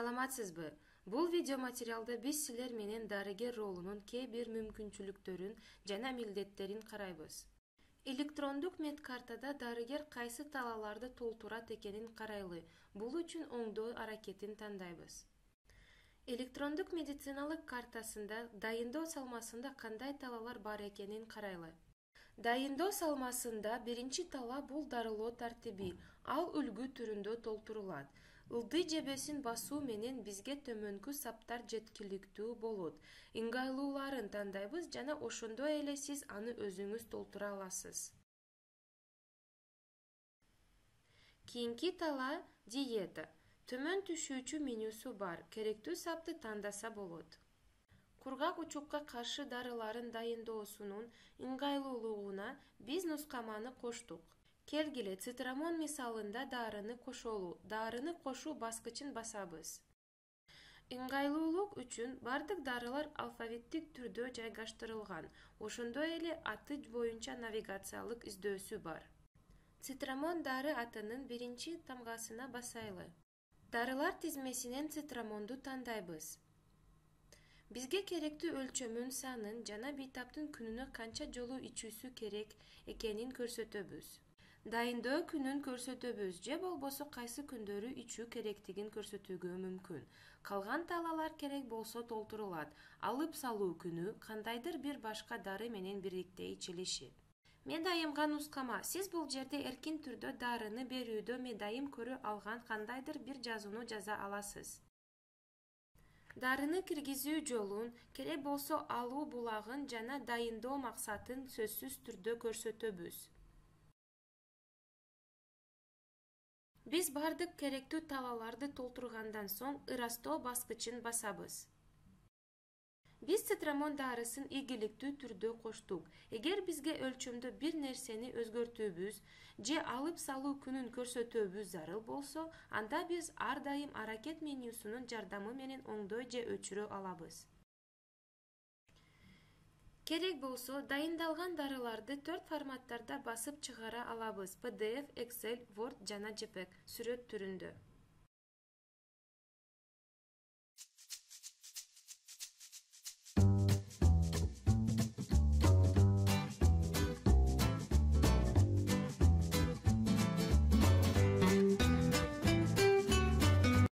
Саламатсызбы? Бул видео материалда биз силер менен дарыгер ролунун кээ бир мүмкүнчүлүктөрүн жана милдеттерин карайбыз. Электрондук медкартада дарыгер кайсы талааларды толтурат экенин карайлы. Бул үчүн оңдоо аракетин тандайбыз. Электрондук медициналык картасында дайындоо салмасында кандай талаалар бар экенин карайлы. Дайындоо салмасында биринчи тала бул дарылоо тартиби. Ал үлгү түрүндө толтурулат. Ылдый жебесин басуу менен бизге төмөнкү саптар жеткиликтүү болот. Ыңгайлууларын тандайбыз жана ошондой эле сиз аны өзүңүз толтура аласыз. Кийинки тала диета. Төмөн түшүүчү менюсу бар. Керектүү сапты тандаса болот. Кургак учукка каршы дарыларын дайындоосунун ыңгайлуулугуна биз нускаманы коштук. Келгиле, цитрамон мисалында дарыны кошолу. Дарыны кошуу баскычын басабыз. Ыңгайлуулук үчүн бардык дарылар алфавиттик түрдө жайгаштырылган. Ошондой эле аты боюнча навигациялык издөөсү бар. Цитрамон дары атынын биринчи тамгасына басайлы. Дарылар тизмесинен цитрамонду тандайбыз. Бизге керектүү өлчөмүн, санын жана бейтаптын күнүнө канча жолу ичүүсү керек экенин көрсөтөбүз. Дайындоо күнүн көрсөтөбүз же болбосо кайсы күндөрү ичүү керектигин көрсөтүүгө мүмкүн. Калган талаалар керек болсо толтурулат. Алып салуу күнү, кандайдыр бир башка дары менен бирдикте ичилиши. Медайымга нускама. Сиз бул жерде эркин түрдө дарыны берүүдө медайым көрө алган кандайдыр бир жазууну жаза аласыз. Дарыны киргизүү жолун, керек болсо алуу булагын жана дайындоо максатын сөзсүз түрдө көрсөтөбүз. Биз бардык керектүү талааларды толтургандан соң ырастоо баскычын басабыз. Биз цитрамон дарысын ийгиликтүү түрдө коштук. Эгер бизге өлчөмдө бир нерсени өзгөртүүбүз же алып салуу күнүн көрсөтүүбүз зарыл болсо, анда биз ар дайым аракет менюсунун жардамы менен оңдой же өчүрө алабыз. Керек болсо, дайындалган дарыларды 4 форматтарда басып чыгара алабыз: PDF, Excel, Word жана JPEG сүрөт түрүндө.